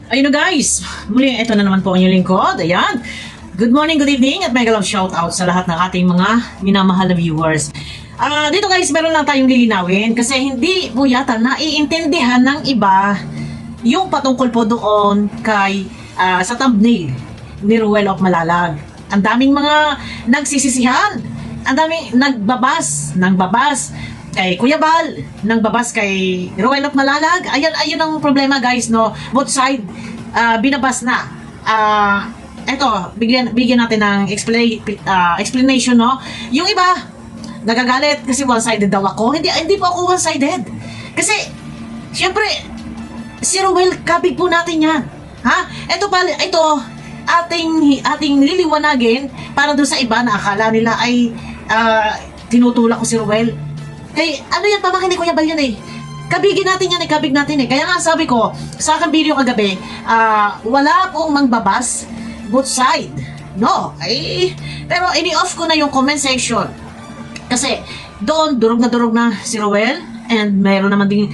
Ayun na guys, muli ito na naman po ang inyong lingkod. Ayan. Good morning, good evening at mega love shout out sa lahat ng ating mga minamahal na viewers. Dito guys, meron lang tayong lilinawin kasi hindi po yata naiintindihan ng iba yung patungkol po doon kay sa thumbnail ni Ruel of Malalag. Ang daming mga nagsisisihan, ang daming nagbabas kay Kuya Bal, nang babas kay Ruel of Malalag. Ayun ang problema guys, no? Both side binabas na. Eto, bigyan natin ng explanation, no? Yung iba nagagalit kasi one-sided daw ako. Hindi po ako one-sided. Kasi syempre si Ruel, kabig po natin 'yan. Ha? Ito ating liliwanagin para doon sa iba na akala nila ay tinutulak ko si Ruel. Kay ano yan, pamakin ni Kuya Bal yan eh. Kabigin natin yan eh, kabig natin eh. Kaya nga sabi ko, sa aking video kagabi, wala pong mangbabas, both side. No, pero ini-off ko na yung comment section. Kasi doon, durog na si Ruel, and mayroon naman din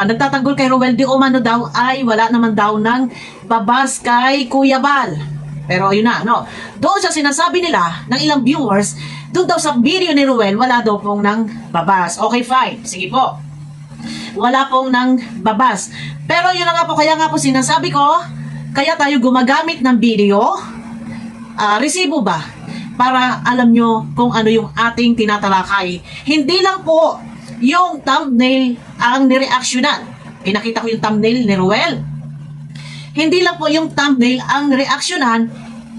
nagtatanggol kay Ruel, di umano daw ay wala naman daw ng babas kay Kuya Bal. Pero yun na, no? Doon sa sinasabi nila ng ilang viewers, doon daw sa video ni Ruel, wala daw pong nang babas. Okay, fine. Sige po. Wala pong nang babas. Pero yun na nga po, kaya nga po sinasabi ko, kaya tayo gumagamit ng video, resibo ba? Para alam nyo kung ano yung ating tinatalakay. Hindi lang po yung thumbnail ang nireaksyonan. Pinakita ko yung thumbnail ni Ruel. Hindi lang po yung thumbnail ang reaksyonan,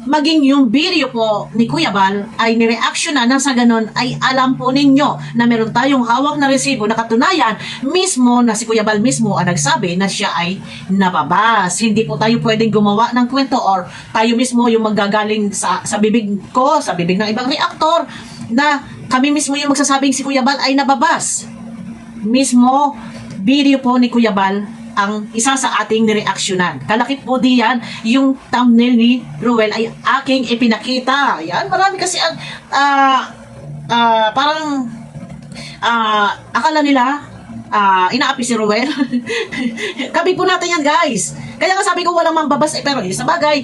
maging yung video po ni Kuya Bal ay nireaksyonan na sa ganon ay alam po ninyo na meron tayong hawak na resibo na katunayan mismo na si Kuya Bal mismo ang nagsabi na siya ay nababas. Hindi po tayo pwedeng gumawa ng kwento or tayo mismo yung manggagaling sa bibig ko, sa bibig ng ibang reaktor na kami mismo yung magsasabing si Kuya Bal ay nababas. Mismo video po ni Kuya Bal ang isa sa ating nireaksyonan. Kalakip po diyan yung thumbnail ni Ruel ay aking ipinakita. Yan, marami kasi ang parang akala nila inaapi si Ruel. Kabig po natin yan guys. Kaya nga sabi ko walang mangbabas pero sa bagay,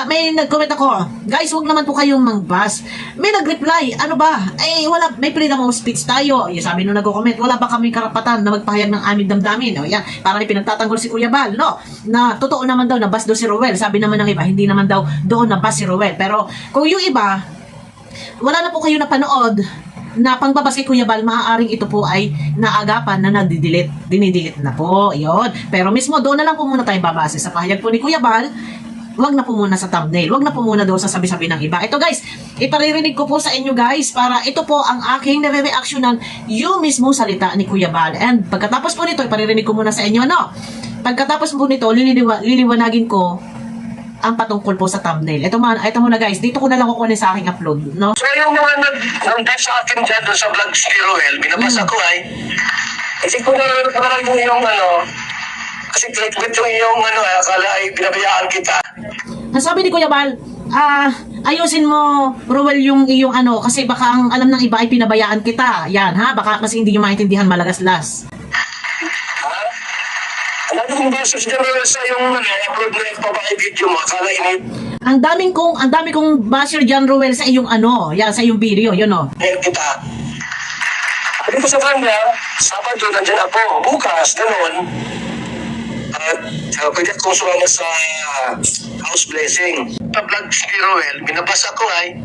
may nag-comment ako, guys wag naman po kayong mangbas. May nag-reply, ano ba? Wala, may freedom of speech tayo. Yung sabi nung nag-comment, wala ba kaming karapatan na magpahayag ng aming damdamin? O yan, parang pinagtatanggol si Kuya Bal, no? Na totoo naman daw, nabas daw si Ruel. Sabi naman ng iba, hindi naman daw doon nabas si Ruel. Pero kung yung iba, wala na po kayo napanood na pangbabas kay Kuya Bal, maaaring ito po ay naagapan na dinidelete na po. Yun. Pero mismo doon na lang po muna tayo babase sa pahayag po ni Kuya Bal. Wag na po muna sa thumbnail. Wag na po muna doon sa sabi-sabi ng iba. Ito guys, iparirinig ko po sa inyo guys para ito po ang aking nare-reactionan yung mismo salita ni Kuya Bal. And pagkatapos po nito, iparirinig ko muna sa inyo, no? Pagkatapos po nito, liliwanagin ko ang patungkol po sa thumbnail. Ito muna guys, dito ko na lang kukunin sa aking upload, no? So yung mga nag-type sa akin dyan doon sa vlogs ni Ruel, binabasa ko ay, kasi kung parang yung kasi clickbait yung iyong akala ay binabayaan kita. Nasabi ni Kuya Bal, ayusin mo, Ruel, yung iyong kasi baka ang alam ng iba ay pinabayaan kita. Yan ha, baka kasi hindi nyo maintindihan malagaslas. Anong beses dyan Ruel sa yung upload na ipabay video mo, akala init. Ang dami kong basher dyan, Ruel, sa iyong yan, sa iyong video, yun o. Kita. Sabi ko sa kanya, Sabado nandyan ako, bukas, ganun. At pwede akong sumama sa house blessing. Sa vlogs ni Ruel, binabasa ko ay.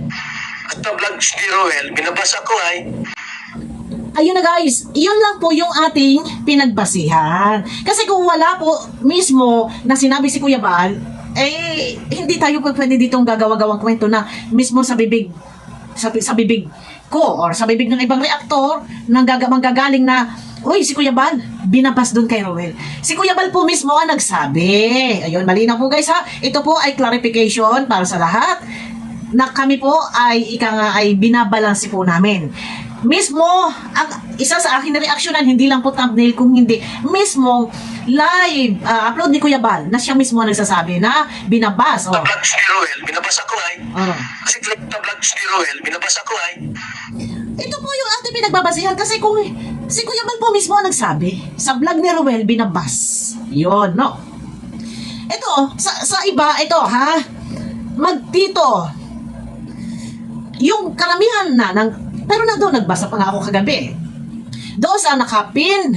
Ayun na guys, yun lang po yung ating pinagbasihan. Kasi kung wala po mismo na sinabi si Kuya Bal, hindi tayo pwede ditong gagawa-gawang kwento na mismo sa bibig ko or sa bibig ng ibang reaktor manggagaling na, uy, si Kuya Bal, binabas doon kay Ruel. Si Kuya Bal po mismo ang nagsabi. Ayun, malinaw po guys ha. Ito po ay clarification para sa lahat na kami po ay binabalansi po namin. Mismo, ang isa sa akin na reaksyonan, hindi lang po thumbnail, kung hindi, mismo live upload ni Kuya Bal na siya mismo nagsasabi na binabas. Sa vlogs ni Ruel, binabasa ko ay. Kasi sa vlogs ni Ruel, binabasa ko ay. Ito po yung ating pinagbabasihan kasi kung si Kuya Bal po mismo ang nagsabi sa vlog ni Ruel, binabas. Yun, no? Ito, sa iba, ito ha, magtito, yung karamihan na, pero na doon, nagbasa pa nga ako kagabi. Doon sa nakapin,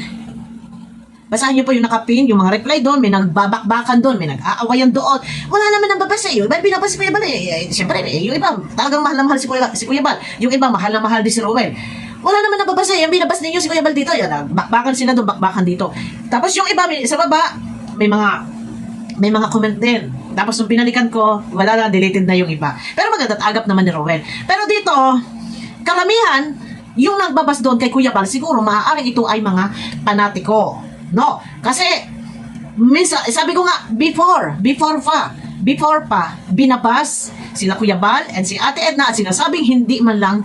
basahin niyo po yung nakapin, yung mga reply doon, may nagbabakbakan doon, may nag-aawayan doon. Wala naman ang babasa eh. Ba't binabasa si Kuya Bal eh? Siyempre, yung iba, talagang mahal na mahal si Kuya Bal. Yung iba, mahal na mahal din si Rowel. Wala naman ang babasa eh. Yung binabasa ninyo si Kuya Bal dito, yan, bakbakan sila doon, bakbakan dito. Tapos yung iba, sa baba, may mga comment din. Tapos nung pinalikan ko, wala na, deleted na yung iba. Pero maganda, agap naman ni Rowel. Pero dito, karamihan, yung nagbabas doon kay Kuya Bal, siguro maaaring ito ay mga panatiko. No, kasi minsan, sabi ko nga, before pa, binabas sila Kuya Bal and si Ate Edna at sinasabing hindi man lang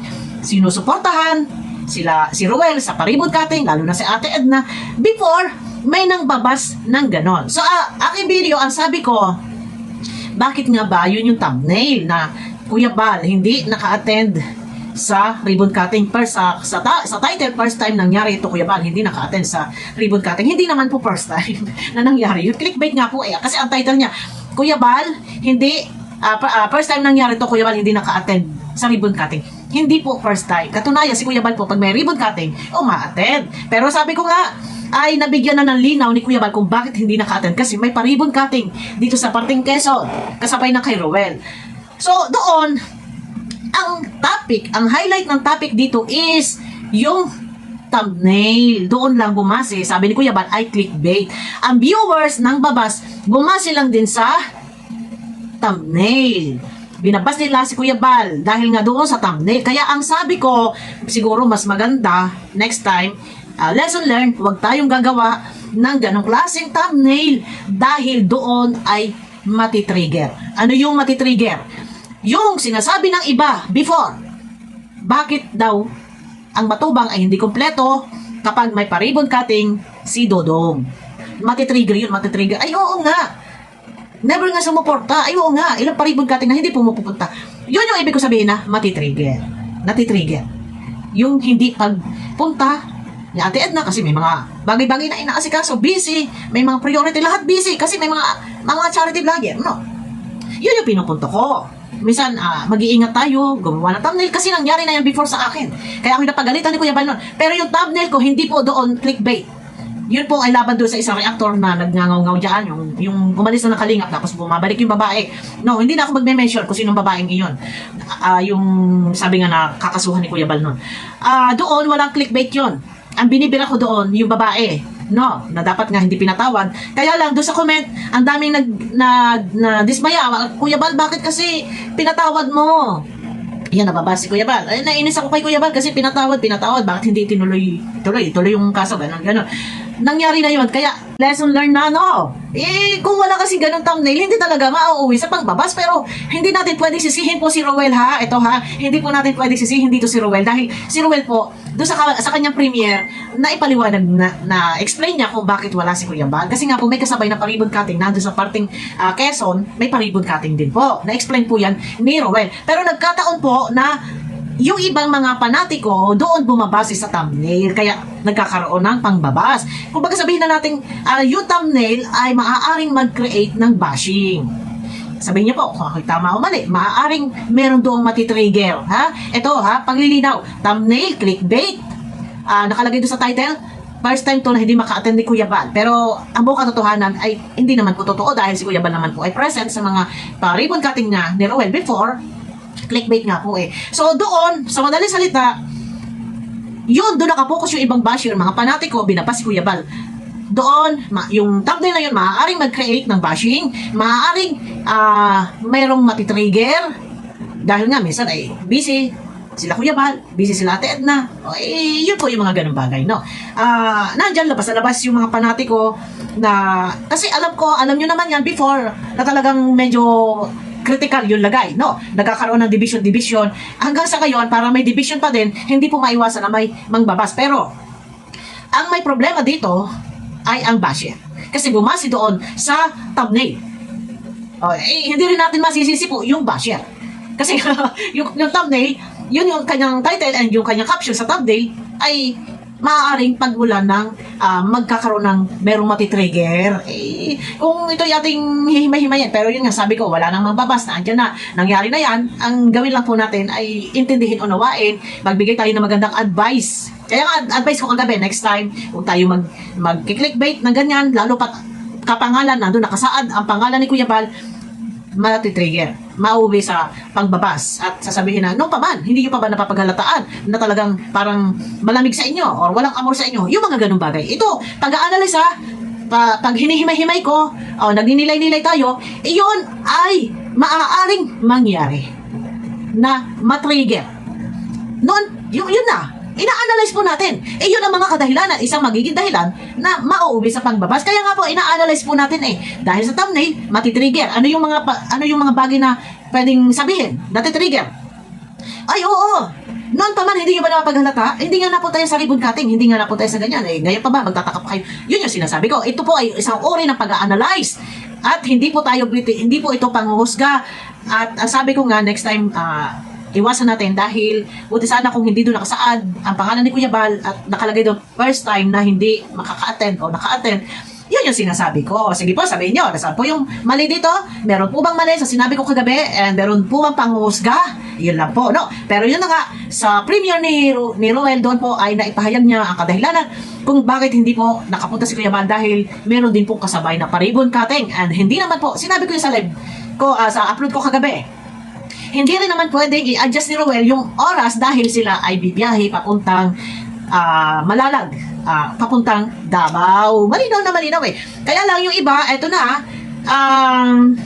sinusuportahan si Rowel sa paribot cutting, lalo na si Ate Edna, before may nang babas ng ganon. So, aking video, ang sabi ko, bakit nga ba yun yung thumbnail na Kuya Bal hindi naka-attend sa ribbon cutting sa title, first time nangyari ito Kuya Bal, hindi naka-attend sa ribbon cutting. Hindi naman po first time na nangyari. Yung clickbait nga po eh, kasi ang title niya, Kuya Bal, hindi, first time nangyari ito Kuya Bal, hindi naka-attend sa ribbon cutting. Hindi po first time. Katunayan, si Kuya Bal po, pag may ribbon cutting, ma-attend. Pero sabi ko nga, ay nabigyan na ng linaw ni Kuya Bal kung bakit hindi naka-attend. Kasi may pa-ribbon cutting dito sa parting Quezon, kasabay ng kay Rowel. So, doon, ang highlight ng topic dito is yung thumbnail. Doon lang bumase. Sabi ni Kuya Bal ay clickbait. Ang viewers ng babas, bumase lang din sa thumbnail. Binabas nila si Kuya Bal dahil nga doon sa thumbnail. Kaya ang sabi ko, siguro mas maganda next time, lesson learned, huwag tayong gagawa ng ganong klaseng thumbnail dahil doon ay matitrigger. Ano yung matitrigger? Yung sinasabi ng iba before, bakit daw ang matubang ay hindi kompleto kapag may pa-ribbon cutting si Dodong. Matitrigger yun, matitrigger. Ay, oo nga. Never nga sumuporta. Ay, oo nga. Ilang pa-ribbon cutting na hindi pumupunta. Yun yung ibig ko sabihin na matitrigger. Natitrigger. Yung hindi pagpunta ni Ate Edna kasi may mga bagay-bagay na inaasikaso, busy, may mga priority, lahat busy kasi may mga charity vlogger, no? Yun yung pinupunto ko. Minsan, mag-iingat tayo, gumawa ng thumbnail kasi nangyari na yan before sa akin. Kaya ako napagalitan ni Kuya Bal nun. Pero yung thumbnail ko, hindi po doon clickbait. Yun po ay laban doon sa isang reactor na nagngangaw-ngaw dyan, yung umalis na ng kalingap, tapos bumabalik yung babae. No, hindi na ako magme-mention kung sinong babaeng iyon. Yung sabi nga na kakasuhan ni Kuya Bal nun. Doon, walang clickbait yun. Ang binibira ko doon, yung babae. No, na dapat nga hindi pinatawad. Kaya lang, doon sa comment, ang daming dismaya. Kuya Bal, bakit kasi pinatawad mo? Yan, nababasa si Kuya Bal. Ay, nainis ako kay Kuya Bal kasi pinatawad. Bakit hindi tuloy yung kaso, ganon. Nangyari na yun. Kaya, lesson learned na, no? Kung wala kasi ganun thumbnail, hindi talaga mauuwi sa pagbabas. Pero, hindi natin pwedeng sisihin po si Rowel, ha? Ito, ha? Hindi po natin pwedeng sisihin dito si Rowel. Dahil si Rowel po, doon sa kanyang premiere, na ipaliwanag na explain niya kung bakit wala si Kuya Bal. Kasi nga po, may kasabay na pa-ribbon cutting na doon sa parting Quezon, may pa-ribbon cutting din po. Na-explain po yan ni Rowel. Pero nagkataon po na yung ibang mga panatiko doon bumabase sa thumbnail, kaya nagkakaroon ng pangbabas. Kung baga sabihin na natin, yung thumbnail ay maaaring mag-create ng bashing. Sabihin niyo po, kung ako'y tama o mali, maaaring meron doong matitrigger. Ha? Ito, paglilinaw, thumbnail, clickbait, nakalagay doon sa title, first time to na hindi maka-attend ni Kuya Bal. Pero ang buong katotohanan ay hindi naman po totoo dahil si Kuya Bal naman po ay present sa mga ribbon cutting na ni Rowel before. Clickbait nga po eh. So doon, sa madaling salita, doon nakapokus yung ibang basher, mga panatiko, binapas si Kuya Bal. Doon, yung thumbnail na yun, maaaring mag-create ng bashing, maaaring mayroong matitrigger, dahil nga minsan ay busy sila Kuya Bal, busy sila Ate Edna. Yun po yung mga ganung bagay, no? Nandyan labas na labas yung mga panatiko na, kasi alam nyo naman yan before, na talagang medyo critical yung lagay, no? Nagkakaroon ng division. Hanggang sa ngayon, para may division pa din, hindi po maiwasan na may mangbabas. Pero, ang may problema dito ay ang basher. Kasi bumasi doon sa thumbnail. Hindi rin natin masisisi po yung basher. Kasi yung thumbnail, yun yung kanyang title and yung kanyang caption sa thumbnail ay maaaring pagmulan ng magkakaroon ng merong matitrigger. Kung ito yung ating hihimay-himayin, pero yun nga, sabi ko, wala nang mambabas, na andyan na, nangyari na yan, ang gawin lang po natin ay intindihin, unawain, magbigay tayo ng magandang advice. Kaya nga, advice ko kagabi, next time, huwag tayo mag-clickbait ng ganyan, lalo pat kapangalan, nandun nakasaad, ang pangalan ni Kuya Bal, matitrigger, mauwi sa pangbabas at sasabihin na, no pa man, hindi nyo pa ba napapaghalataan na talagang parang malamig sa inyo or walang amor sa inyo, yung mga ganung bagay. Ito, pag-a-analyze pag hinihimay-himay ko, nagninilay-nilay tayo, iyon ay maaaring mangyari na matrigger. Noon, yun na, ina-analyze po natin. Yun ang mga kadahilanan, isang magiging dahilan na mauuwi sa pangbabas. Kaya nga po, ina-analyze po natin dahil sa thumbnail, matitrigger. Ano yung mga bagay na pwedeng sabihin, natitrigger? Ay, oo. Noon pa man, hindi nyo ba napaghalata? Hindi nga na po tayo sa ribbon cutting, hindi nga na po tayo sa ganyan. Ngayon pa ba, magtataka pa kayo? Yun yung sinasabi ko. Ito po ay isang uri ng pag-a-analyze. At hindi po ito panghuhusga. At sabi ko nga, next time, iwasan natin dahil buti sana kung hindi doon nakasaad ang pangalan ni Kuya Bal at nakalagay doon first time na hindi makaka-attend o naka-attend, yun yung sinasabi ko. Sige po, sabihin nyo, nasaan po yung mali dito? Meron po bang mali sa sinabi ko kagabi? And meron po bang panghusga? Yun lang po, no? Pero yun na nga, sa premiere ni Ruel doon po ay naipahayag niya ang kadahilanan kung bakit hindi po nakapunta si Kuya Bal dahil meron din po kasabay na pa-ribbon cutting. And hindi naman po, sinabi ko yung sa live ko, sa upload ko kagabi, hindi rin naman pwede i-adjust ni Ruel yung oras dahil sila ay bibiyahe papuntang Malalag, papuntang Davao. Malinaw na malinaw Kaya lang yung iba, eto na,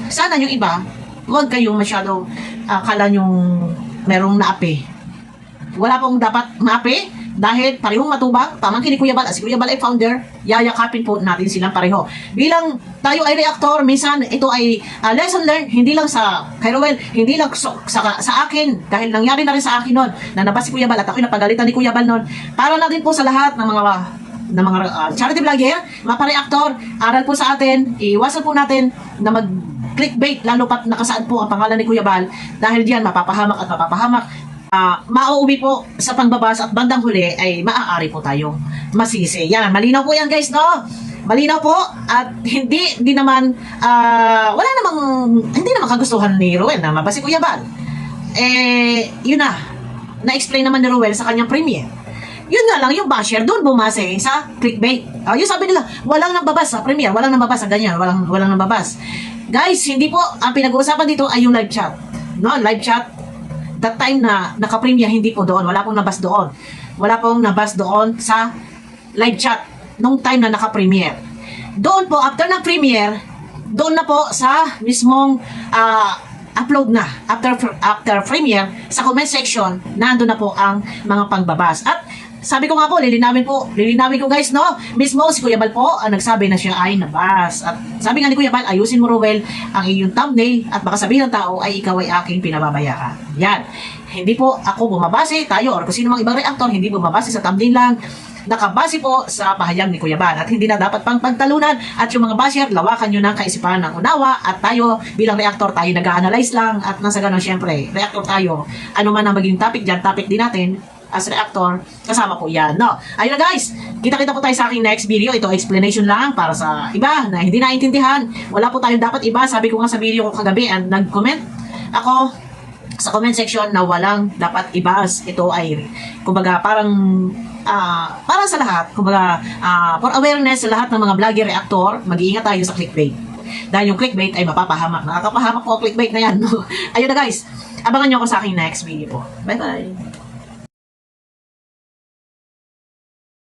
sana yung iba, huwag kayong masyadong kala yung merong naapi. Wala pong dapat maapi dahil parehong matubang, pamangkin ni Kuya Bal, si Kuya Bal ay founder, yayakapin po natin silang pareho. Bilang tayo ay reactor, minsan ito ay lesson learned, hindi lang sa kay Ruel, hindi lang sa akin, dahil nangyari na rin sa akin noon, na nabas si Kuya Bal at ako'y napagalitan ni Kuya Bal noon, para na din po sa lahat ng mga charity vlogger, mapa-reactor, aral po sa atin, iwasan po natin na mag-clickbait, lalo pat nakasaad po ang pangalan ni Kuya Bal, dahil diyan mapapahamak at mapapahamak. Mauuwi po sa pangbabas at bandang huli ay maaari po tayong masisi. Yan, malinaw po yan guys, no? Malinaw po at hindi naman hindi naman kagustuhan ni Ruel na mabasi Kuya Bal. Yun na-explain naman ni Ruel sa kanyang premiere. Yun nga lang, yung basher doon bumase sa clickbait. Yung sabi nila, walang nababas sa premiere, walang nababas sa ganyan, walang nababas. Guys, hindi po, ang pinag-uusapan dito ay yung live chat. No, live chat. That time na naka-premiere, hindi po doon. Wala pong nabas doon. Wala pong nabas doon sa live chat nung time na naka-premiere. Doon po, after ng premiere, doon na po sa mismong upload na. After premiere, sa comment section, nandun na po ang mga pangbabas. At sabi ko nga po, lilinawin ko guys, no? Mismo si Kuya Bal po ang nagsabi na siya ay nabas. At sabi nga ni Kuya Bal, ayusin mo Ruel ang iyong thumbnail at baka sabihin ng tao ay ikaw ay aking pinababayaan. Yan. Hindi po ako bumabase, tayo or kung sino mang ibang reactor, hindi bumabase sa thumbnail lang. Nakabase po sa pahayag ni Kuya Bal at hindi na dapat pang pagtalunan at yung mga basher, lawakan nyo ng kaisipan ng unawa at tayo bilang reactor, tayo nag-analyze lang at nasa ganun syempre, reactor tayo. Ano man ang maging topic dyan, topic din natin as reactor, kasama po yan, no? Ayun na guys, kita-kita po tayo sa aking next video. Ito explanation lang para sa iba na hindi naintindihan. Wala po tayong dapat iba. Sabi ko nga sa video ko kagabi and nag-comment ako sa comment section na walang dapat ibas. Ito ay, kumbaga, parang sa lahat, kumbaga, for awareness sa lahat ng mga vlogger reactor, mag-iingat tayo sa clickbait. Dahil yung clickbait ay mapapahamak. Nakakapahamak po ang clickbait na yan, no? Ayun na guys, abangan nyo ako sa aking next video po. Bye-bye!